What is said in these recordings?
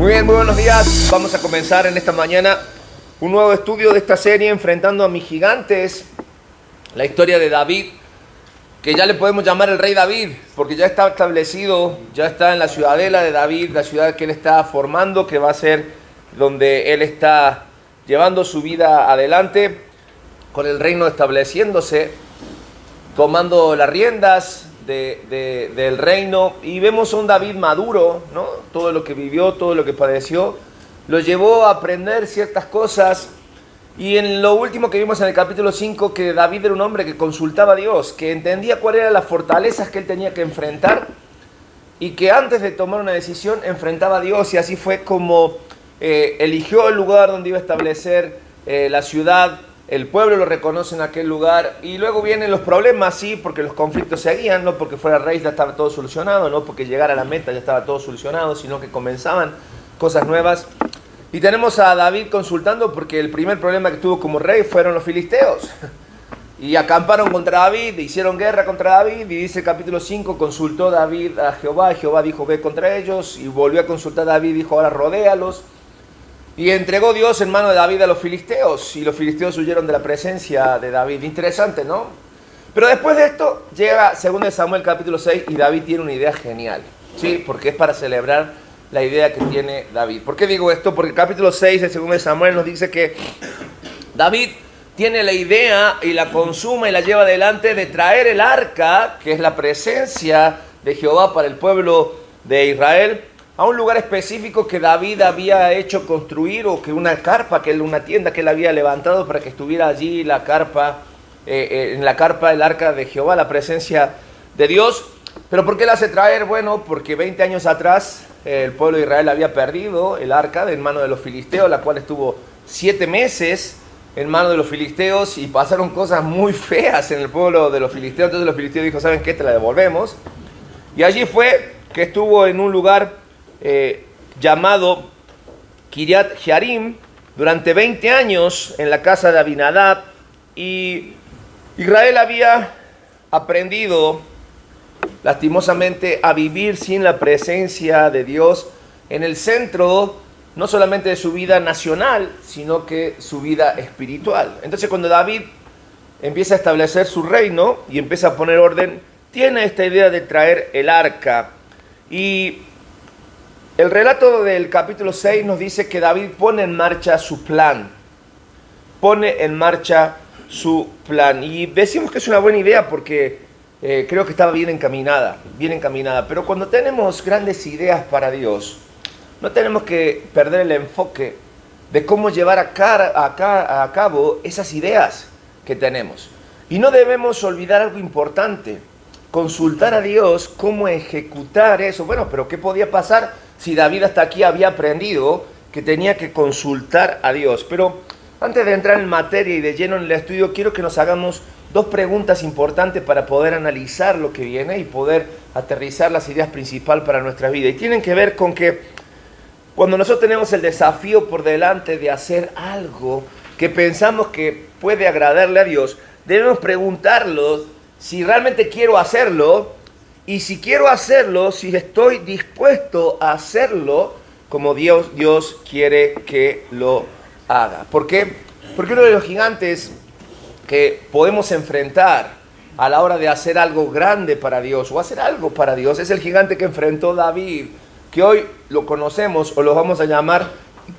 Muy bien, muy buenos días. Vamos a comenzar en esta mañana un nuevo estudio de esta serie, Enfrentando a mis gigantes. La historia de David, que ya le podemos llamar el rey David, porque ya está establecido, ya está en la ciudadela de David, la ciudad que él está formando, que va a ser donde él está llevando su vida adelante, con el reino estableciéndose, tomando las riendas del reino. Y vemos a un David maduro, ¿no? Todo lo que vivió, todo lo que padeció, lo llevó a aprender ciertas cosas. Y en lo último que vimos en el capítulo 5, que David era un hombre que consultaba a Dios, que entendía cuáles eran las fortalezas que él tenía que enfrentar, y que antes de tomar una decisión enfrentaba a Dios, y así fue como eligió el lugar donde iba a establecer la ciudad. El pueblo lo reconoce en aquel lugar, y luego vienen los problemas, sí, porque los conflictos seguían, no porque fuera rey ya estaba todo solucionado, no porque llegara a la meta ya estaba todo solucionado, sino que comenzaban cosas nuevas. Y tenemos a David consultando porque el primer problema que tuvo como rey fueron los filisteos. Y acamparon contra David, hicieron guerra contra David, y dice el capítulo 5, consultó David a Jehová, y Jehová dijo, ve contra ellos, y volvió a consultar a David, dijo, ahora rodéalos. Y entregó Dios en mano de David a los filisteos, y los filisteos huyeron de la presencia de David. Interesante, ¿no? Pero después de esto llega 2 Samuel capítulo 6, y David tiene una idea genial, ¿sí? Porque es para celebrar la idea que tiene David. ¿Por qué digo esto? Porque el capítulo 6 de 2 Samuel nos dice que David tiene la idea y la consuma y la lleva adelante de traer el arca, que es la presencia de Jehová para el pueblo de Israel, a un lugar específico que David había hecho construir, o que una carpa, una tienda que él había levantado para que estuviera allí la carpa, en la carpa el arca de Jehová, la presencia de Dios. ¿Pero por qué la hace traer? Bueno, porque 20 años atrás el pueblo de Israel había perdido el arca en manos de los filisteos, la cual estuvo 7 meses en manos de los filisteos, y pasaron cosas muy feas en el pueblo de los filisteos. Entonces los filisteos dijo, ¿saben qué? Te la devolvemos. Y allí fue que estuvo en un lugar llamado Kiriat Jearim durante 20 años en la casa de Abinadab. Y Israel había aprendido lastimosamente a vivir sin la presencia de Dios en el centro, no solamente de su vida nacional, sino que su vida espiritual. Entonces cuando David empieza a establecer su reino y empieza a poner orden, tiene esta idea de traer el arca. Y el relato del capítulo 6 nos dice que David pone en marcha su plan. Pone en marcha su plan. Y decimos que es una buena idea porque creo que estaba bien encaminada. Pero cuando tenemos grandes ideas para Dios, no tenemos que perder el enfoque de cómo llevar a cabo esas ideas que tenemos. Y no debemos olvidar algo importante: consultar a Dios cómo ejecutar eso. Bueno, pero ¿qué podía pasar si David hasta aquí había aprendido que tenía que consultar a Dios? Pero antes de entrar en materia y de lleno en el estudio, quiero que nos hagamos 2 preguntas importantes para poder analizar lo que viene y poder aterrizar las ideas principales para nuestra vida. Y tienen que ver con que cuando nosotros tenemos el desafío por delante de hacer algo que pensamos que puede agradarle a Dios, debemos preguntarnos si realmente quiero hacerlo, y si quiero hacerlo, si estoy dispuesto a hacerlo como Dios quiere que lo haga. ¿Por qué? Porque uno de los gigantes que podemos enfrentar a la hora de hacer algo grande para Dios o hacer algo para Dios es el gigante que enfrentó David, que hoy lo conocemos o lo vamos a llamar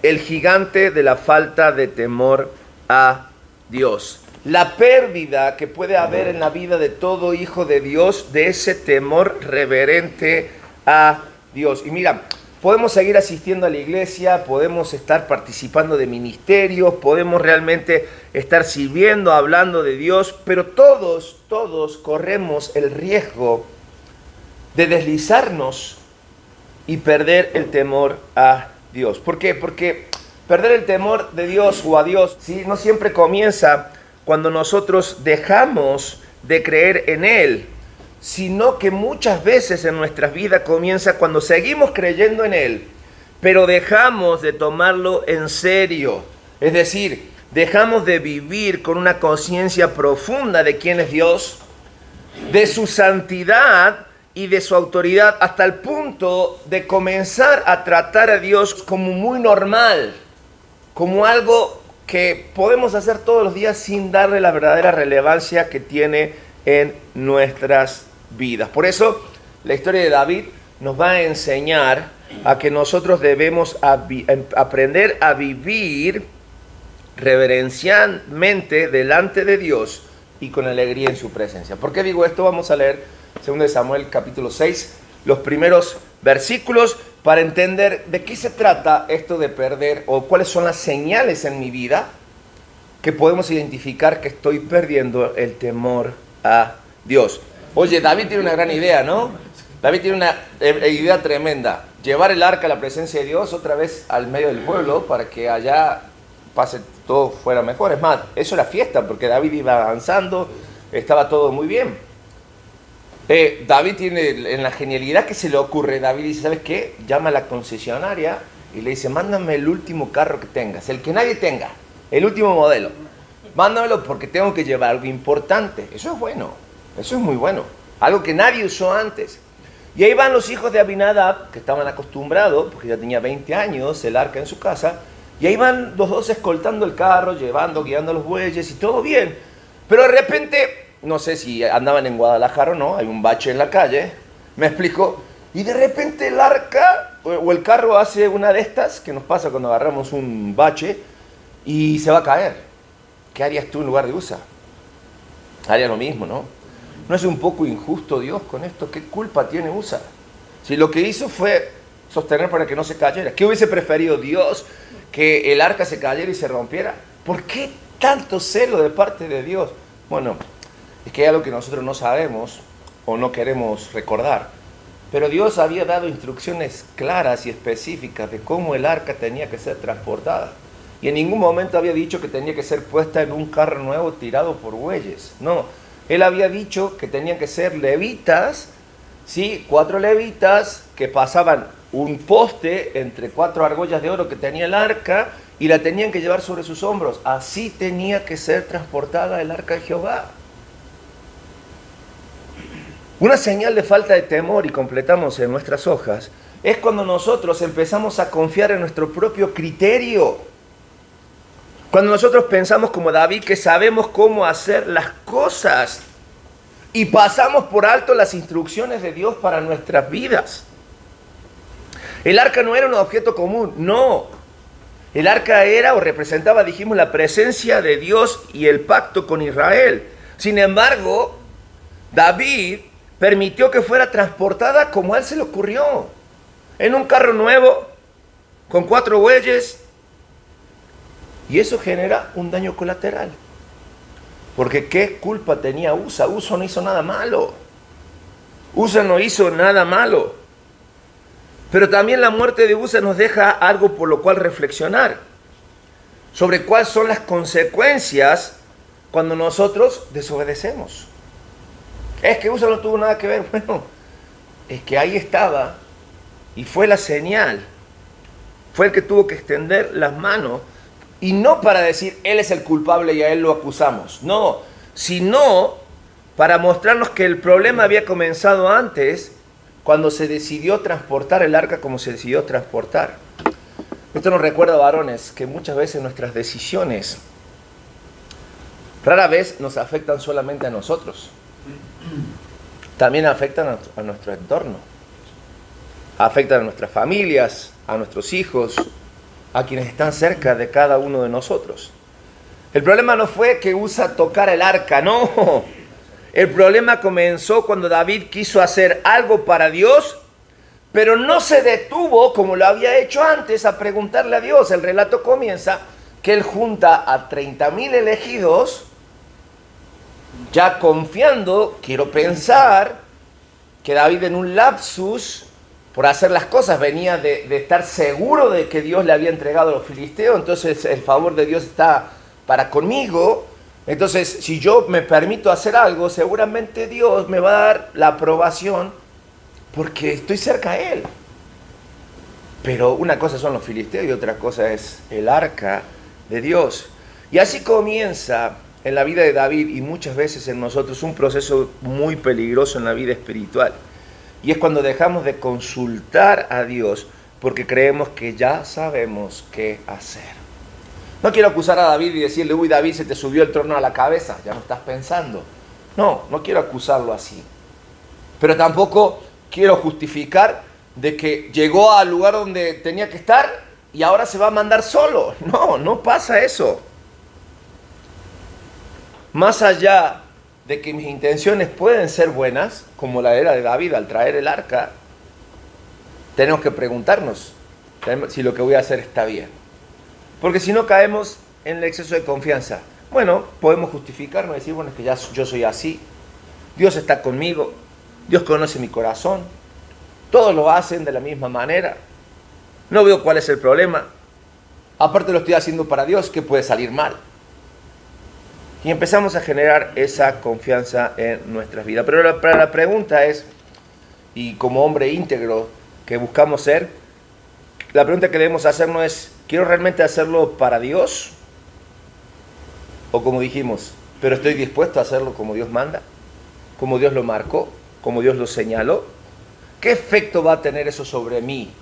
el gigante de la falta de temor a Dios. La pérdida que puede haber en la vida de todo hijo de Dios, de ese temor reverente a Dios. Y mira, podemos seguir asistiendo a la iglesia, podemos estar participando de ministerios, podemos realmente estar sirviendo, hablando de Dios, pero todos corremos el riesgo de deslizarnos y perder el temor a Dios. ¿Por qué? Porque perder el temor de Dios o a Dios, ¿sí?, no siempre comienza cuando nosotros dejamos de creer en Él, sino que muchas veces en nuestras vidas comienza cuando seguimos creyendo en Él, pero dejamos de tomarlo en serio. Es decir, dejamos de vivir con una conciencia profunda de quién es Dios, de su santidad y de su autoridad hasta el punto de comenzar a tratar a Dios como muy normal, como algo que podemos hacer todos los días sin darle la verdadera relevancia que tiene en nuestras vidas. Por eso la historia de David nos va a enseñar a que nosotros debemos aprender a vivir reverencialmente delante de Dios y con alegría en su presencia. ¿Por qué digo esto? Vamos a leer 2 Samuel capítulo 6, los primeros versículos, para entender de qué se trata esto de perder, o cuáles son las señales en mi vida que podemos identificar que estoy perdiendo el temor a Dios. Oye, David tiene una gran idea, ¿no? David tiene una idea tremenda: llevar el arca a la presencia de Dios otra vez al medio del pueblo para que allá pase todo fuera mejor. Es más, eso era fiesta, porque David iba avanzando, estaba todo muy bien. David tiene, en la genialidad que se le ocurre, David dice, ¿sabes qué? Llama a la concesionaria y le dice, mándame el último carro que tengas, el que nadie tenga, el último modelo. Mándamelo porque tengo que llevar algo importante. Eso es bueno, eso es muy bueno, algo que nadie usó antes. Y ahí van los hijos de Abinadab, que estaban acostumbrados, porque ya tenía 20 años, el arca en su casa, y ahí van los dos escoltando el carro, guiando los bueyes y todo bien. Pero de repente, no sé si andaban en Guadalajara o no, hay un bache en la calle, me explico, y de repente el arca o el carro hace una de estas, que nos pasa cuando agarramos un bache, y se va a caer. ¿Qué harías tú en lugar de Usa? Haría lo mismo, ¿no? ¿No es un poco injusto Dios con esto? ¿Qué culpa tiene Usa? Si lo que hizo fue sostener para que no se cayera. ¿Qué hubiese preferido Dios? ¿Que el arca se cayera y se rompiera? ¿Por qué tanto celo de parte de Dios? Bueno, es que hay algo que nosotros no sabemos o no queremos recordar. Pero Dios había dado instrucciones claras y específicas de cómo el arca tenía que ser transportada. Y en ningún momento había dicho que tenía que ser puesta en un carro nuevo tirado por bueyes. No, Él había dicho que tenían que ser levitas, ¿sí? 4 levitas que pasaban un poste entre 4 argollas de oro que tenía el arca y la tenían que llevar sobre sus hombros. Así tenía que ser transportada el arca de Jehová. Una señal de falta de temor, y completamos en nuestras hojas, es cuando nosotros empezamos a confiar en nuestro propio criterio. Cuando nosotros pensamos como David que sabemos cómo hacer las cosas y pasamos por alto las instrucciones de Dios para nuestras vidas. El arca no era un objeto común, no. El arca era o representaba, dijimos, la presencia de Dios y el pacto con Israel. Sin embargo, David permitió que fuera transportada como a él se le ocurrió. En un carro nuevo, con 4 bueyes. Y eso genera un daño colateral. Porque ¿qué culpa tenía Usa? Usa no hizo nada malo. Usa no hizo nada malo. Pero también la muerte de Usa nos deja algo por lo cual reflexionar. Sobre cuáles son las consecuencias cuando nosotros desobedecemos. Es que Usa no tuvo nada que ver. Bueno, es que ahí estaba y fue la señal. Fue el que tuvo que extender las manos. Y no para decir, él es el culpable y a él lo acusamos. No, sino para mostrarnos que el problema había comenzado antes, cuando se decidió transportar el arca como se decidió transportar. Esto nos recuerda, varones, que muchas veces nuestras decisiones rara vez nos afectan solamente a nosotros. También afectan a nuestro entorno. Afectan a nuestras familias, a nuestros hijos, a quienes están cerca de cada uno de nosotros. El problema no fue que Usa tocara el arca, no. El problema comenzó cuando David quiso hacer algo para Dios, pero no se detuvo, como lo había hecho antes, a preguntarle a Dios. El relato comienza que él junta a 30,000 elegidos, ya confiando, quiero pensar, que David en un lapsus, por hacer las cosas, venía de estar seguro de que Dios le había entregado a los filisteos, entonces el favor de Dios está para conmigo. Entonces, si yo me permito hacer algo, seguramente Dios me va a dar la aprobación porque estoy cerca a Él. Pero una cosa son los filisteos y otra cosa es el arca de Dios. Y así comienza en la vida de David y muchas veces en nosotros un proceso muy peligroso en la vida espiritual. Y es cuando dejamos de consultar a Dios porque creemos que ya sabemos qué hacer. No quiero acusar a David y decirle, uy, David, se te subió el trono a la cabeza, ya no estás pensando. No quiero acusarlo así. Pero tampoco quiero justificar de que llegó al lugar donde tenía que estar y ahora se va a mandar solo. No pasa eso. Más allá de que mis intenciones pueden ser buenas, como la era de David al traer el arca, tenemos que preguntarnos si lo que voy a hacer está bien. Porque si no caemos en el exceso de confianza. Bueno, podemos justificarnos y decir, bueno, es que ya yo soy así. Dios está conmigo. Dios conoce mi corazón. Todos lo hacen de la misma manera. No veo cuál es el problema. Aparte lo estoy haciendo para Dios, ¿qué puede salir mal? Y empezamos a generar esa confianza en nuestras vidas. Pero la pregunta es, y como hombre íntegro que buscamos ser, la pregunta que debemos hacernos es, ¿quiero realmente hacerlo para Dios? O como dijimos, ¿pero estoy dispuesto a hacerlo como Dios manda? ¿Como Dios lo marcó? ¿Como Dios lo señaló? ¿Qué efecto va a tener eso sobre mí?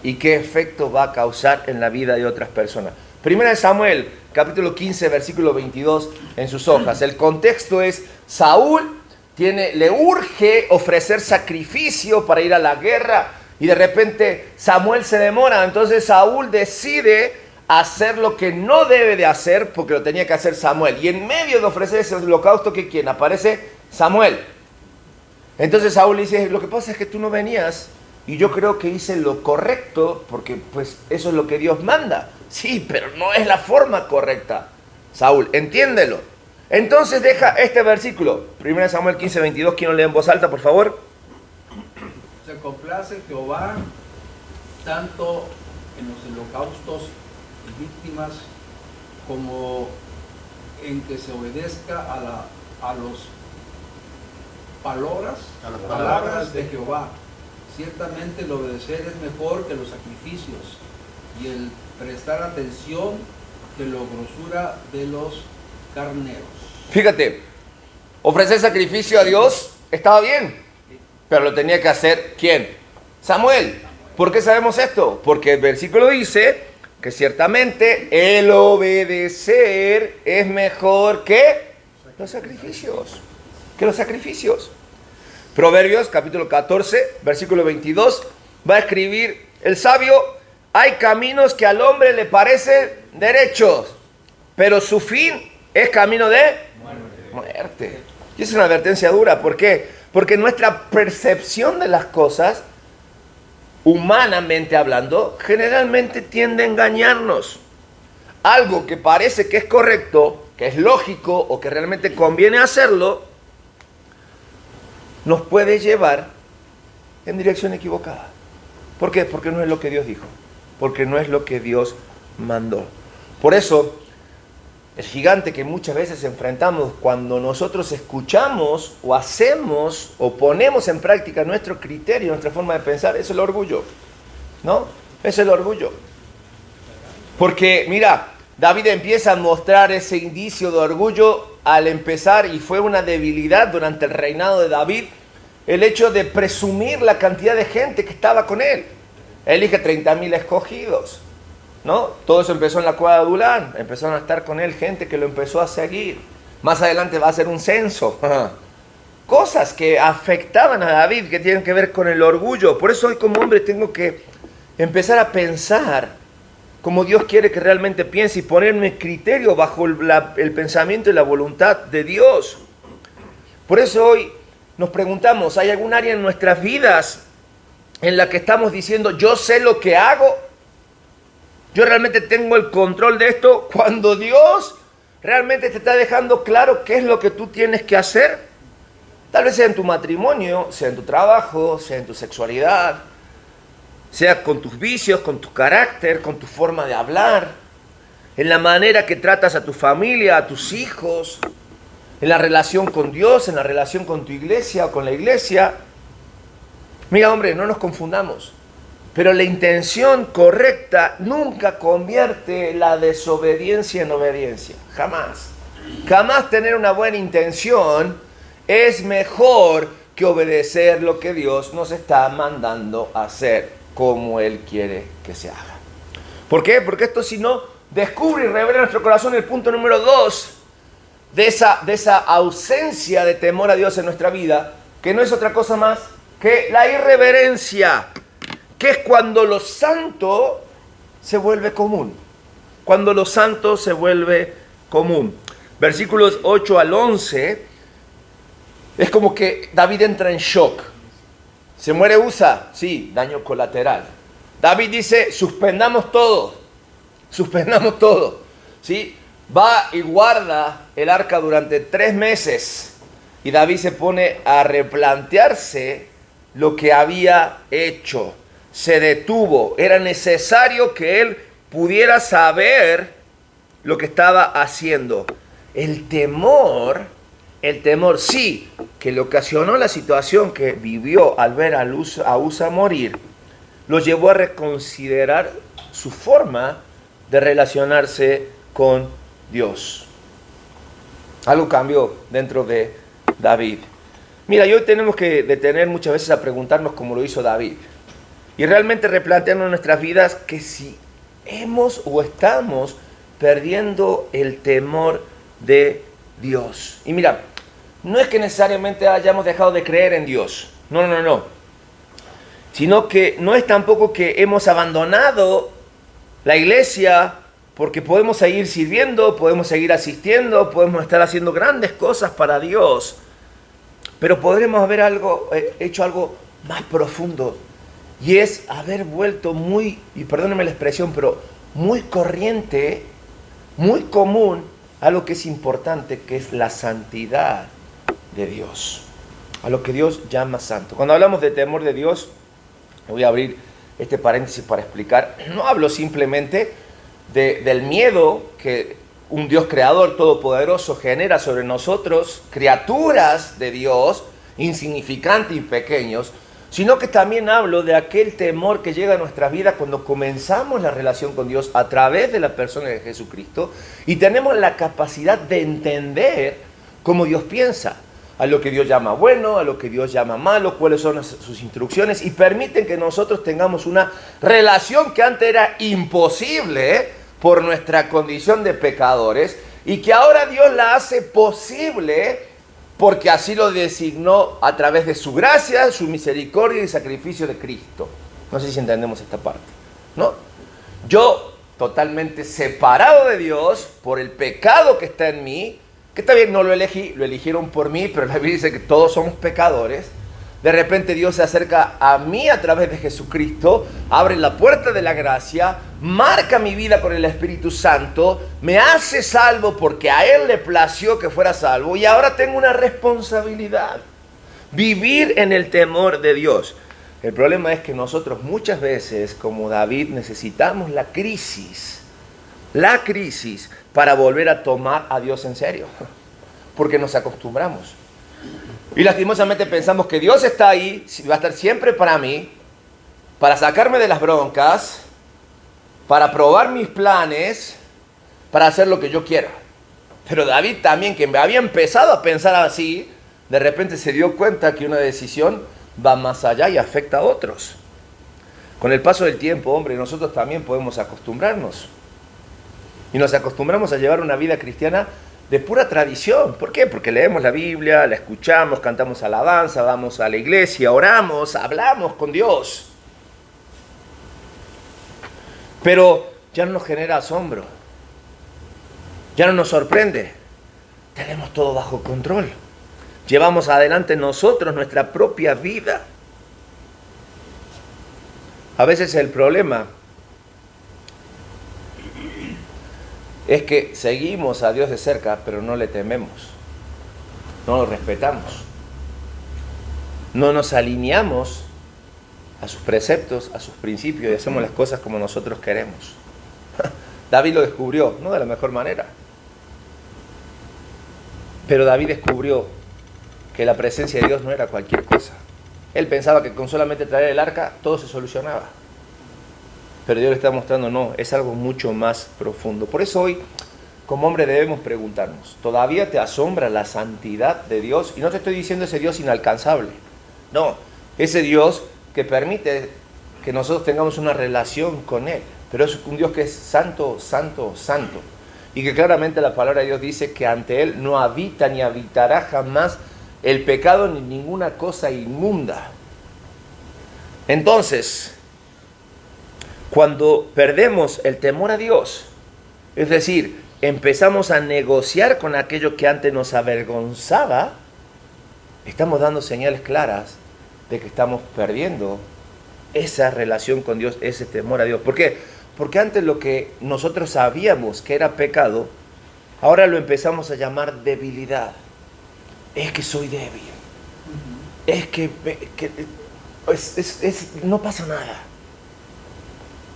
¿Y qué efecto va a causar en la vida de otras personas? Primera de Samuel, capítulo 15, versículo 22 en sus hojas. El contexto es, Saúl le urge ofrecer sacrificio para ir a la guerra y de repente Samuel se demora. Entonces Saúl decide hacer lo que no debe de hacer porque lo tenía que hacer Samuel. Y en medio de ofrecer ese holocausto, ¿quién? Aparece Samuel. Entonces Saúl dice, lo que pasa es que tú no venías y yo creo que hice lo correcto porque pues eso es lo que Dios manda. Sí, pero no es la forma correcta. Saúl, entiéndelo. Entonces deja este versículo, 1 Samuel 15, 22, ¿quién lo lee en voz alta, por favor? Se complace Jehová tanto en los holocaustos y víctimas como en que se obedezca a las palabras de Jehová. Ciertamente el obedecer es mejor que los sacrificios y el prestar atención que la grosura de los carneros. Fíjate, ofrecer sacrificio a Dios estaba bien, pero lo tenía que hacer ¿quién? Samuel. ¿Por qué sabemos esto? Porque el versículo dice que ciertamente el obedecer es mejor que los sacrificios. Proverbios capítulo 14, versículo 22, va a escribir el sabio, hay caminos que al hombre le parecen derechos, pero su fin es camino de muerte. Y es una advertencia dura. ¿Por qué? Porque nuestra percepción de las cosas, humanamente hablando, generalmente tiende a engañarnos. Algo que parece que es correcto, que es lógico o que realmente conviene hacerlo, nos puede llevar en dirección equivocada. ¿Por qué? Porque no es lo que Dios dijo. Porque no es lo que Dios mandó. Por eso, el gigante que muchas veces enfrentamos cuando nosotros escuchamos o hacemos o ponemos en práctica nuestro criterio, nuestra forma de pensar, es el orgullo. ¿No? Es el orgullo. Porque, mira, David empieza a mostrar ese indicio de orgullo al empezar, y fue una debilidad durante el reinado de David, el hecho de presumir la cantidad de gente que estaba con él. Elige 30,000 escogidos, ¿no? Todo eso empezó en la cueva de Adulán. Empezaron a estar con él gente que lo empezó a seguir. Más adelante va a ser un censo. Cosas que afectaban a David, que tienen que ver con el orgullo. Por eso hoy como hombre tengo que empezar a pensar como Dios quiere que realmente piense y ponerme criterio bajo el pensamiento y la voluntad de Dios. Por eso hoy nos preguntamos, ¿hay algún área en nuestras vidas en la que estamos diciendo, yo sé lo que hago? Yo realmente tengo el control de esto, cuando Dios realmente te está dejando claro qué es lo que tú tienes que hacer. Tal vez sea en tu matrimonio, sea en tu trabajo, sea en tu sexualidad, sea con tus vicios, con tu carácter, con tu forma de hablar, en la manera que tratas a tu familia, a tus hijos, en la relación con Dios, en la relación con tu iglesia o con la iglesia. Mira, hombre, no nos confundamos, pero la intención correcta nunca convierte la desobediencia en obediencia. Jamás. Jamás tener una buena intención es mejor que obedecer lo que Dios nos está mandando a hacer, como Él quiere que se haga. ¿Por qué? Porque esto, si no, descubre y revela en nuestro corazón el punto número 2 de esa ausencia de temor a Dios en nuestra vida, que no es otra cosa más que la irreverencia, que es cuando lo santo se vuelve común. Cuando lo santo se vuelve común. Versículos 8 al 11, es como que David entra en shock. ¿Se muere Usa? Sí, daño colateral. David dice, suspendamos todo, ¿sí? Va y guarda el arca durante 3 meses. Y David se pone a replantearse lo que había hecho. Se detuvo. Era necesario que él pudiera saber lo que estaba haciendo. El temor sí, que le ocasionó la situación que vivió al ver a Usa morir, lo llevó a reconsiderar su forma de relacionarse con Dios. Algo cambió dentro de David. Mira, y hoy tenemos que detener muchas veces a preguntarnos como lo hizo David. Y realmente replantearnos nuestras vidas que si hemos o estamos perdiendo el temor de Dios. Y mira, no es que necesariamente hayamos dejado de creer en Dios. No. Sino que no es tampoco que hemos abandonado la iglesia, porque podemos seguir sirviendo, podemos seguir asistiendo, podemos estar haciendo grandes cosas para Dios. Pero podremos haber hecho algo más profundo. Y es haber vuelto muy, y perdónenme la expresión, pero muy corriente, muy común a lo que es importante, que es la santidad de Dios. A lo que Dios llama santo. Cuando hablamos de temor de Dios, voy a abrir este paréntesis para explicar. No hablo simplemente del miedo que un Dios creador todopoderoso genera sobre nosotros, criaturas de Dios, insignificantes y pequeños, sino que también hablo de aquel temor que llega a nuestras vidas cuando comenzamos la relación con Dios a través de la persona de Jesucristo y tenemos la capacidad de entender cómo Dios piensa, a lo que Dios llama bueno, a lo que Dios llama malo, cuáles son sus instrucciones, y permiten que nosotros tengamos una relación que antes era imposible por nuestra condición de pecadores y que ahora Dios la hace posible porque así lo designó a través de su gracia, su misericordia y sacrificio de Cristo. No sé si entendemos esta parte, ¿no? Yo, totalmente separado de Dios por el pecado que está en mí, que está bien, no lo elegí, lo eligieron por mí, pero la Biblia dice que todos somos pecadores. De repente Dios se acerca a mí a través de Jesucristo, abre la puerta de la gracia, marca mi vida con el Espíritu Santo, me hace salvo porque a Él le plació que fuera salvo y ahora tengo una responsabilidad, vivir en el temor de Dios. El problema es que nosotros muchas veces, como David, necesitamos la crisis para volver a tomar a Dios en serio, porque nos acostumbramos. Y lastimosamente pensamos que Dios está ahí, va a estar siempre para mí, para sacarme de las broncas, para probar mis planes, para hacer lo que yo quiera. Pero David también, que me había empezado a pensar así, de repente se dio cuenta que una decisión va más allá y afecta a otros. Con el paso del tiempo, hombre, nosotros también podemos acostumbrarnos. Y nos acostumbramos a llevar una vida cristiana de pura tradición. ¿Por qué? Porque leemos la Biblia, la escuchamos, cantamos alabanza, vamos a la iglesia, oramos, hablamos con Dios. Pero ya no nos genera asombro. Ya no nos sorprende. Tenemos todo bajo control. Llevamos adelante nosotros nuestra propia vida. A veces el problema es que seguimos a Dios de cerca, pero no le tememos, no lo respetamos, no nos alineamos a sus preceptos, a sus principios y hacemos las cosas como nosotros queremos. David lo descubrió, no de la mejor manera, pero David descubrió que la presencia de Dios no era cualquier cosa. Él pensaba que con solamente traer el arca todo se solucionaba. Pero Dios le está mostrando, no, es algo mucho más profundo. Por eso hoy, como hombre, debemos preguntarnos, ¿todavía te asombra la santidad de Dios? Y no te estoy diciendo ese Dios inalcanzable. No, ese Dios que permite que nosotros tengamos una relación con Él. Pero es un Dios que es santo, santo, santo. Y que claramente la palabra de Dios dice que ante Él no habita ni habitará jamás el pecado ni ninguna cosa inmunda. Entonces, cuando perdemos el temor a Dios, es decir, empezamos a negociar con aquello que antes nos avergonzaba, estamos dando señales claras de que estamos perdiendo esa relación con Dios, ese temor a Dios. ¿Por qué? Porque antes lo que nosotros sabíamos que era pecado, ahora lo empezamos a llamar debilidad. Es que soy débil. Es que no pasa nada.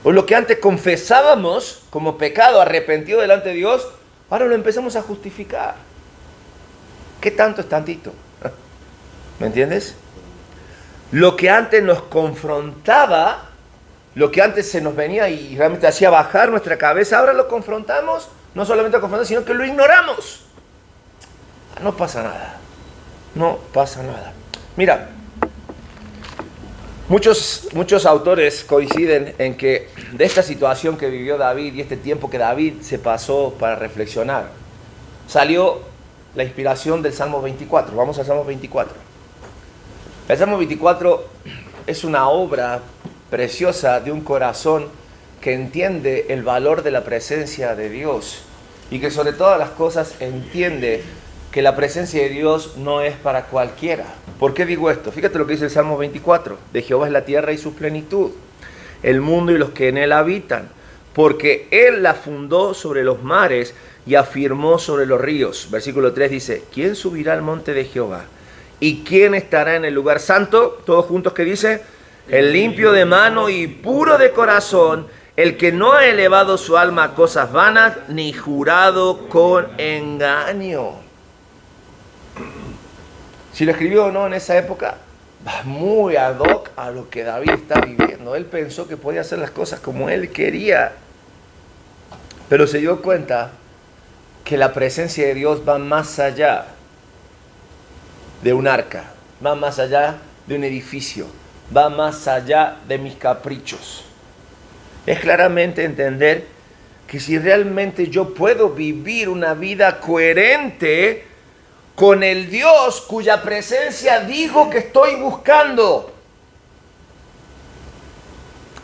O lo que antes confesábamos como pecado, arrepentido delante de Dios, ahora lo empezamos a justificar. ¿Qué tanto es tantito? ¿Me entiendes? Lo que antes nos confrontaba, lo que antes se nos venía y realmente hacía bajar nuestra cabeza, ahora lo confrontamos, no solamente lo confrontamos, sino que lo ignoramos. No pasa nada. No pasa nada. Mira, muchos autores coinciden en que de esta situación que vivió David y este tiempo que David se pasó para reflexionar, salió la inspiración del Salmo 24. Vamos al Salmo 24. El Salmo 24 es una obra preciosa de un corazón que entiende el valor de la presencia de Dios y que sobre todas las cosas entiende que la presencia de Dios no es para cualquiera. ¿Por qué digo esto? Fíjate lo que dice el Salmo 24. De Jehová es la tierra y su plenitud, el mundo y los que en él habitan, porque él la fundó sobre los mares y afirmó sobre los ríos. Versículo 3 dice, ¿quién subirá al monte de Jehová? ¿Y quién estará en el lugar santo? Todos juntos, ¿qué dice? El limpio de mano y puro de corazón, el que no ha elevado su alma a cosas vanas, ni jurado con engaño. Si lo escribió o no en esa época, va muy ad hoc a lo que David está viviendo. Él pensó que podía hacer las cosas como él quería, pero se dio cuenta que la presencia de Dios va más allá de un arca, va más allá de un edificio, va más allá de mis caprichos. Es claramente entender que si realmente yo puedo vivir una vida coherente con el Dios cuya presencia digo que estoy buscando.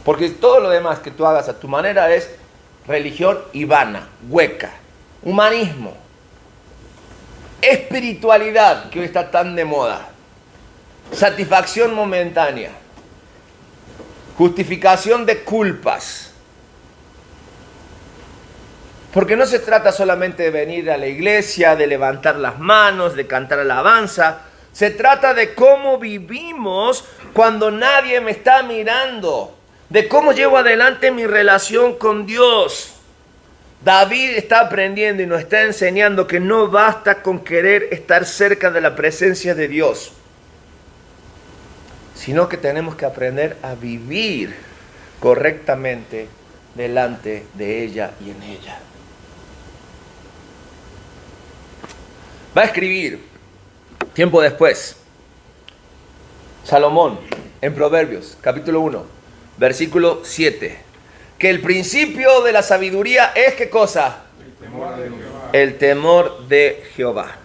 Porque todo lo demás que tú hagas a tu manera es religión y vana, hueca, humanismo, espiritualidad que hoy está tan de moda, satisfacción momentánea, justificación de culpas. Porque no se trata solamente de venir a la iglesia, de levantar las manos, de cantar alabanza. Se trata de cómo vivimos cuando nadie me está mirando. De cómo llevo adelante mi relación con Dios. David está aprendiendo y nos está enseñando que no basta con querer estar cerca de la presencia de Dios, sino que tenemos que aprender a vivir correctamente delante de ella y en ella. Va a escribir, tiempo después, Salomón, en Proverbios, capítulo 1, versículo 7, que el principio de la sabiduría es, ¿qué cosa? El temor de Jehová.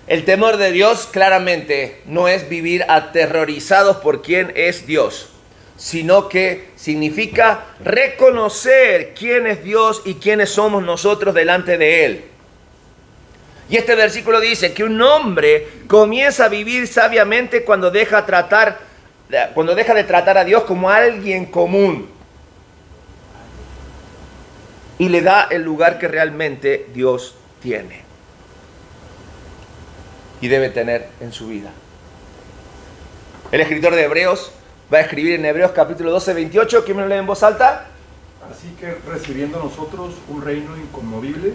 El temor de Dios claramente no es vivir aterrorizados por quién es Dios, sino que significa reconocer quién es Dios y quiénes somos nosotros delante de Él. Y este versículo dice que un hombre comienza a vivir sabiamente cuando deja de tratar a Dios como alguien común y le da el lugar que realmente Dios tiene y debe tener en su vida. El escritor de Hebreos va a escribir en Hebreos capítulo 12, 28. ¿Quién me lo lee en voz alta? Así que recibiendo nosotros un reino inconmovible,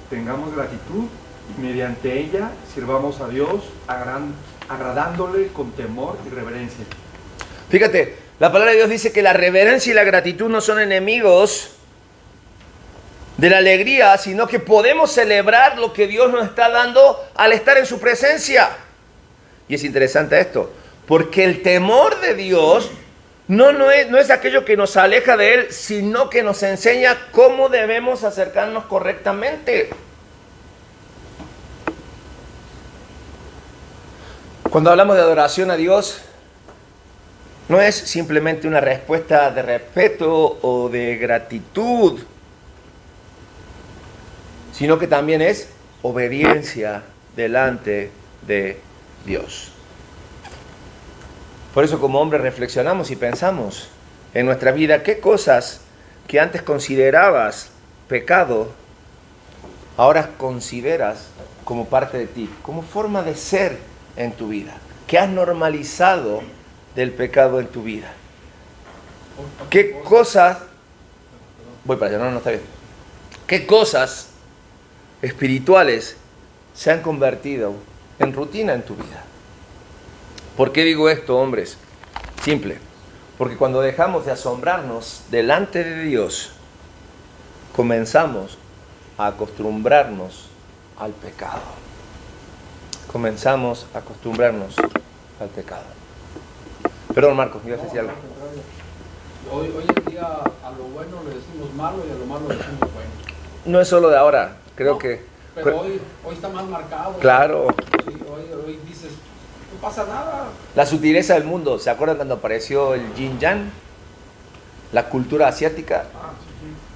tengamos gratitud y mediante ella sirvamos a Dios agradándole con temor y reverencia. Fíjate, la palabra de Dios dice que la reverencia y la gratitud no son enemigos de la alegría, sino que podemos celebrar lo que Dios nos está dando al estar en su presencia. Y es interesante esto, Porque el temor de Dios no es aquello que nos aleja de Él, sino que nos enseña cómo debemos acercarnos correctamente. Cuando hablamos de adoración a Dios, no es simplemente una respuesta de respeto o de gratitud, sino que también es obediencia delante de Dios. Por eso como hombres reflexionamos y pensamos en nuestra vida qué cosas que antes considerabas pecado, ahora consideras como parte de ti, como forma de ser en tu vida, que has normalizado del pecado en tu vida. ¿Qué cosas? Voy para allá, no está bien. ¿Qué cosas espirituales se han convertido en rutina en tu vida? ¿Por qué digo esto, hombres? Simple. Porque cuando dejamos de asombrarnos delante de Dios, comenzamos a acostumbrarnos al pecado. Comenzamos a acostumbrarnos al pecado. Perdón, Marcos, ¿ibas a decir algo? Hoy en día a lo bueno le decimos malo y a lo malo le decimos bueno. No es solo de ahora, creo que... Pero hoy está más marcado. Claro. Sí, hoy dices, no pasa nada. La sutileza del mundo, ¿se acuerdan cuando apareció el yin yang? La cultura asiática.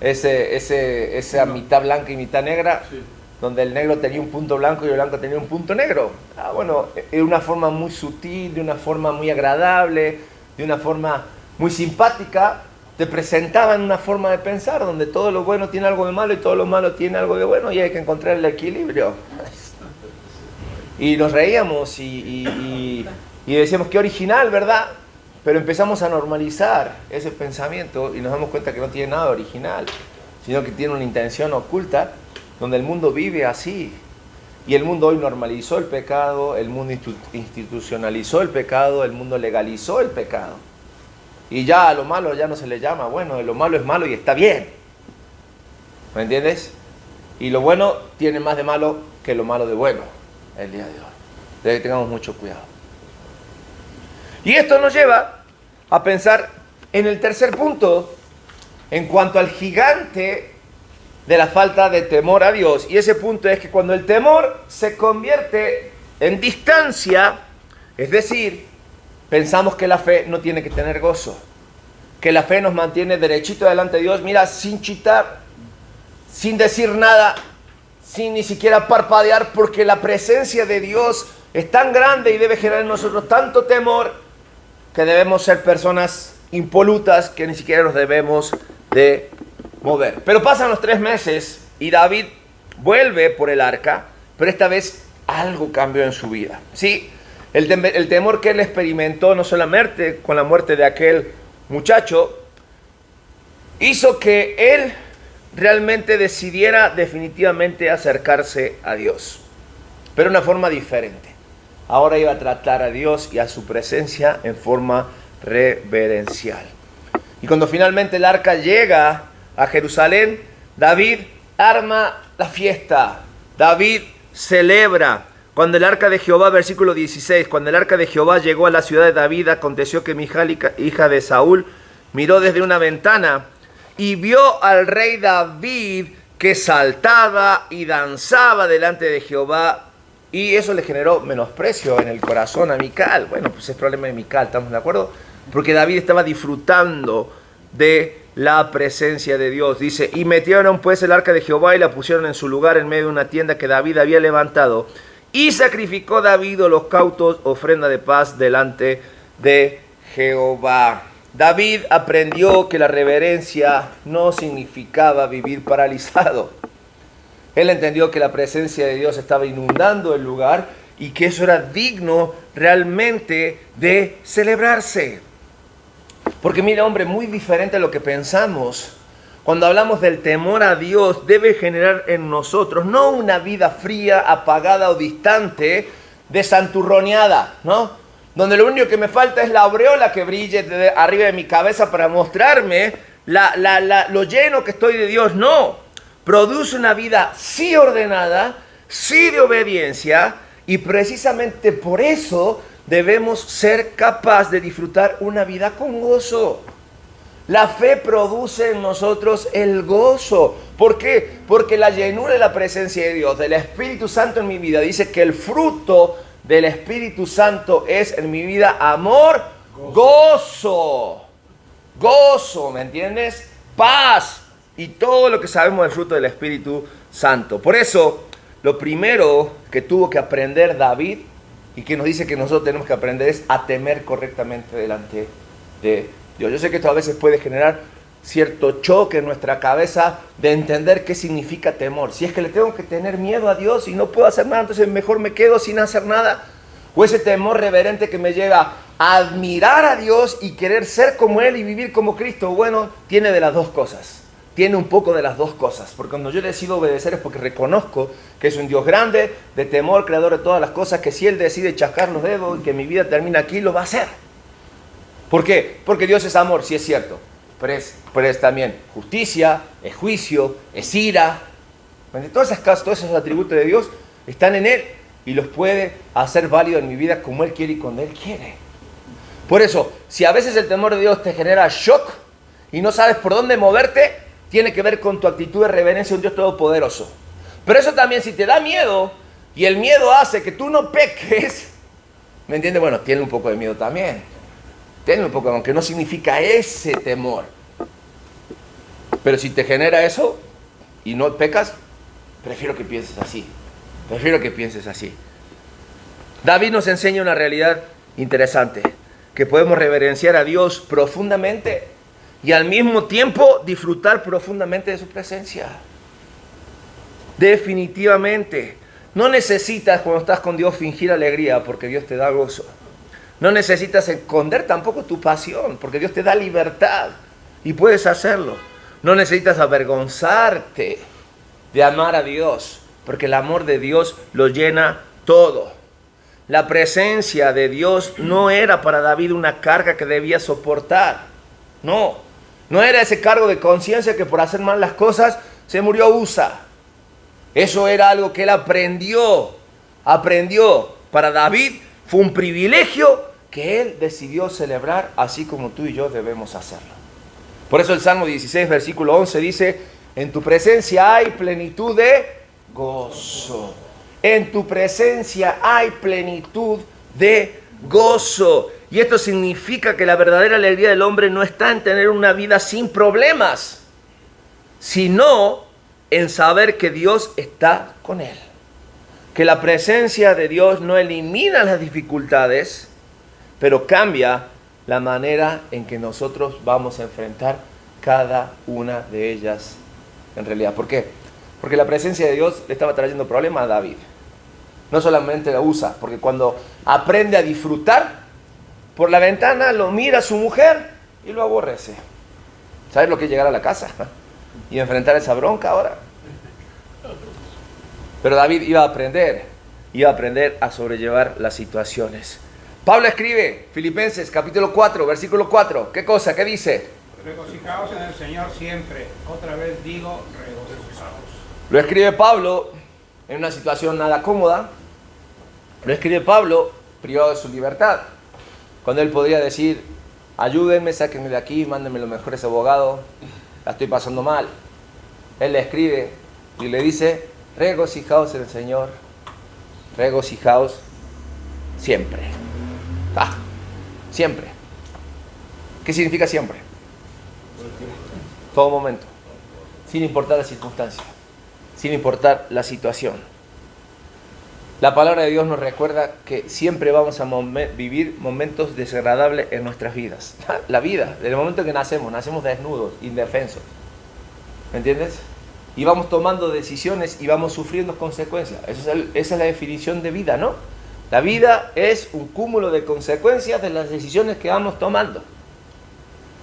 Esa mitad blanca y mitad negra, Sí. donde el negro tenía un punto blanco y el blanco tenía un punto negro. Bueno, de una forma muy sutil, de una forma muy agradable, de una forma muy simpática, te presentaban una forma de pensar donde todo lo bueno tiene algo de malo y todo lo malo tiene algo de bueno y hay que encontrar el equilibrio. Y nos reíamos y decíamos qué original, ¿verdad? Pero empezamos a normalizar ese pensamiento y nos damos cuenta que no tiene nada original, sino que tiene una intención oculta donde el mundo vive así. Y el mundo hoy normalizó el pecado, el mundo institucionalizó el pecado, el mundo legalizó el pecado. Y ya a lo malo ya no se le llama bueno, lo malo es malo y está bien. ¿Me entiendes? Y lo bueno tiene más de malo que lo malo de bueno el día de hoy. Debe que tengamos mucho cuidado. Y esto nos lleva a pensar en el tercer punto, en cuanto al gigante de la falta de temor a Dios. Y ese punto es que cuando el temor se convierte en distancia, es decir, pensamos que la fe no tiene que tener gozo, que la fe nos mantiene derechito delante de Dios, mira, sin chitar, sin decir nada, sin ni siquiera parpadear, porque la presencia de Dios es tan grande y debe generar en nosotros tanto temor que debemos ser personas impolutas que ni siquiera nos debemos de mover. Pero pasan los 3 meses y David vuelve por el arca, pero esta vez algo cambió en su vida. Sí, el temor que él experimentó no solamente con la muerte de aquel muchacho, hizo que él realmente decidiera definitivamente acercarse a Dios, pero de una forma diferente. Ahora iba a tratar a Dios y a su presencia en forma reverencial. Y cuando finalmente el arca llega a Jerusalén, David arma la fiesta. David celebra. Cuando el arca de Jehová, versículo 16, cuando el arca de Jehová llegó a la ciudad de David, aconteció que Michal, hija de Saúl, miró desde una ventana y vio al rey David que saltaba y danzaba delante de Jehová. Y eso le generó menosprecio en el corazón a Michal. Bueno, pues es problema de Michal, ¿estamos de acuerdo? Porque David estaba disfrutando de la presencia de Dios. Dice, y metieron pues el arca de Jehová y la pusieron en su lugar en medio de una tienda que David había levantado. Y sacrificó David holocaustos, ofrenda de paz delante de Jehová. David aprendió que la reverencia no significaba vivir paralizado. Él entendió que la presencia de Dios estaba inundando el lugar y que eso era digno realmente de celebrarse. Porque mira, hombre, muy diferente a lo que pensamos. Cuando hablamos del temor a Dios, debe generar en nosotros no una vida fría, apagada o distante, desanturroneada, ¿no? Donde lo único que me falta es la aureola que brille arriba de mi cabeza para mostrarme lo lleno que estoy de Dios. No. Produce una vida sí ordenada, sí de obediencia, y precisamente por eso debemos ser capaces de disfrutar una vida con gozo. La fe produce en nosotros el gozo. ¿Por qué? Porque la llenura de la presencia de Dios, del Espíritu Santo en mi vida, dice que el fruto del Espíritu Santo es en mi vida amor, gozo. Gozo, ¿me entiendes? Paz y todo lo que sabemos del fruto del Espíritu Santo. Por eso, lo primero que tuvo que aprender David y que nos dice que nosotros tenemos que aprender es a temer correctamente delante de Dios. Yo sé que esto a veces puede generar cierto choque en nuestra cabeza de entender qué significa temor. Si es que le tengo que tener miedo a Dios y no puedo hacer nada, entonces mejor me quedo sin hacer nada. O ese temor reverente que me lleva a admirar a Dios y querer ser como Él y vivir como Cristo. Bueno, tiene de las dos cosas. Tiene un poco de las dos cosas. Porque cuando yo decido obedecer es porque reconozco que es un Dios grande, de temor, creador de todas las cosas, que si Él decide chascar los dedos y que mi vida termina aquí, lo va a hacer. ¿Por qué? Porque Dios es amor, sí es cierto. Pero es también justicia, es juicio, es ira. Todas esas cosas, todos esos atributos de Dios están en Él y los puede hacer válido en mi vida como Él quiere y cuando Él quiere. Por eso, si a veces el temor de Dios te genera shock y no sabes por dónde moverte, tiene que ver con tu actitud de reverencia a un Dios todopoderoso. Pero eso también, si te da miedo y el miedo hace que tú no peques, ¿me entiendes? Bueno, tiene un poco de miedo también. Tiene un poco, aunque no significa ese temor. Pero si te genera eso y no pecas, prefiero que pienses así. Prefiero que pienses así. David nos enseña una realidad interesante, que podemos reverenciar a Dios profundamente y al mismo tiempo disfrutar profundamente de su presencia. Definitivamente. No necesitas cuando estás con Dios fingir alegría porque Dios te da gozo. No necesitas esconder tampoco tu pasión porque Dios te da libertad y puedes hacerlo. No necesitas avergonzarte de amar a Dios porque el amor de Dios lo llena todo. La presencia de Dios no era para David una carga que debía soportar. No era ese cargo de conciencia que por hacer mal las cosas se murió Usa. Eso era algo que él aprendió. Para David fue un privilegio que él decidió celebrar, así como tú y yo debemos hacerlo. Por eso el Salmo 16, versículo 11 dice: en tu presencia hay plenitud de gozo. En tu presencia hay plenitud de gozo. Y esto significa que la verdadera alegría del hombre no está en tener una vida sin problemas, sino en saber que Dios está con él. Que la presencia de Dios no elimina las dificultades, pero cambia la manera en que nosotros vamos a enfrentar cada una de ellas en realidad. ¿Por qué? Porque la presencia de Dios le estaba trayendo problemas a David. No solamente la usa, porque cuando aprende a disfrutar, por la ventana lo mira a su mujer y lo aborrece. ¿Sabes lo que es llegar a la casa y enfrentar esa bronca ahora? Pero David iba a aprender a sobrellevar las situaciones. Pablo escribe, Filipenses capítulo 4, versículo 4. ¿Qué cosa? ¿Qué dice? Regocijaos en el Señor siempre. Otra vez digo, regocijaos. Lo escribe Pablo en una situación nada cómoda. Lo escribe Pablo privado de su libertad. Cuando él podría decir, ayúdenme, sáquenme de aquí, mándenme los mejores abogados, la estoy pasando mal. Él le escribe y le dice, regocijaos en el Señor, regocijaos siempre. Siempre. ¿Qué significa siempre? Todo momento, sin importar la circunstancia, sin importar la situación. La palabra de Dios nos recuerda que siempre vamos a vivir momentos desagradables en nuestras vidas. La vida, desde el momento que nacemos desnudos, indefensos. ¿Me entiendes? Y vamos tomando decisiones y vamos sufriendo consecuencias. Esa es la definición de vida, ¿no? La vida es un cúmulo de consecuencias de las decisiones que vamos tomando.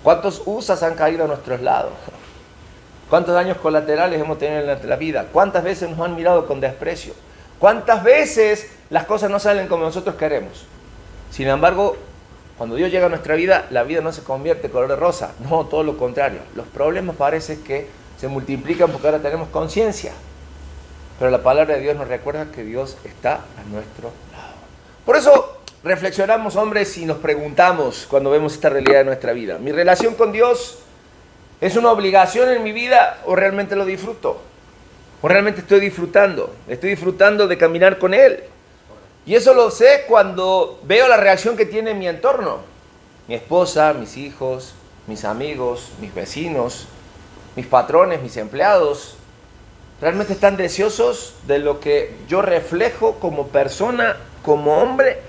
¿Cuántos usas han caído a nuestros lados? ¿Cuántos daños colaterales hemos tenido en la vida? ¿Cuántas veces nos han mirado con desprecio? ¿Cuántas veces las cosas no salen como nosotros queremos? Sin embargo, cuando Dios llega a nuestra vida, la vida no se convierte en color de rosa. No, todo lo contrario. Los problemas parece que se multiplican porque ahora tenemos conciencia. Pero la palabra de Dios nos recuerda que Dios está a nuestro lado. Por eso, reflexionamos, hombres, y nos preguntamos cuando vemos esta realidad de nuestra vida? ¿Mi relación con Dios es una obligación en mi vida o realmente lo disfruto? ¿O realmente estoy disfrutando? Estoy disfrutando de caminar con Él. Y eso lo sé cuando veo la reacción que tiene mi entorno. Mi esposa, mis hijos, mis amigos, mis vecinos, mis patrones, mis empleados. ¿Realmente están deseosos de lo que yo reflejo como persona, como hombre?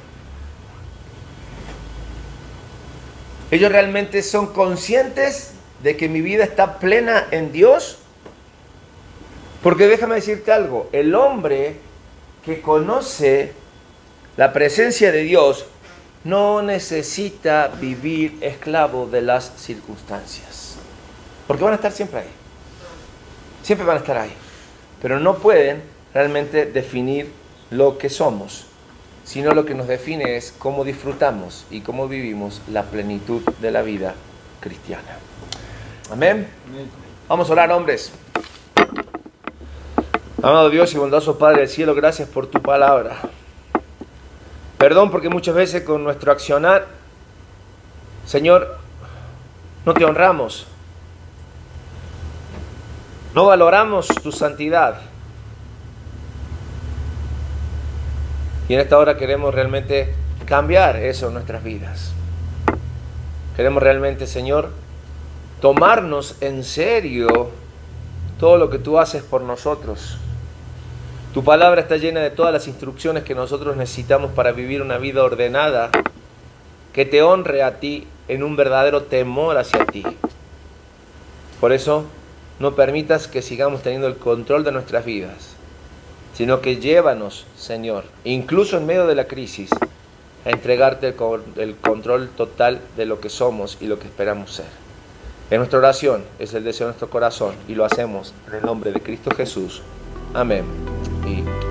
¿Ellos realmente son conscientes de que mi vida está plena en Dios? Porque déjame decirte algo, el hombre que conoce la presencia de Dios no necesita vivir esclavo de las circunstancias. Porque van a estar siempre ahí. Siempre van a estar ahí. Pero no pueden realmente definir lo que somos, sino lo que nos define es cómo disfrutamos y cómo vivimos la plenitud de la vida cristiana. Amén. Vamos a orar, hombres. Amado Dios y bondadoso Padre del cielo, gracias por tu palabra. Perdón porque muchas veces con nuestro accionar, Señor, no te honramos. No valoramos tu santidad. Y en esta hora queremos realmente cambiar eso en nuestras vidas. Queremos realmente, Señor, tomarnos en serio todo lo que tú haces por nosotros. Tu palabra está llena de todas las instrucciones que nosotros necesitamos para vivir una vida ordenada, que te honre a ti en un verdadero temor hacia ti. Por eso, no permitas que sigamos teniendo el control de nuestras vidas, sino que llévanos, Señor, incluso en medio de la crisis, a entregarte el control total de lo que somos y lo que esperamos ser. En nuestra oración es el deseo de nuestro corazón y lo hacemos en el nombre de Cristo Jesús. Amén y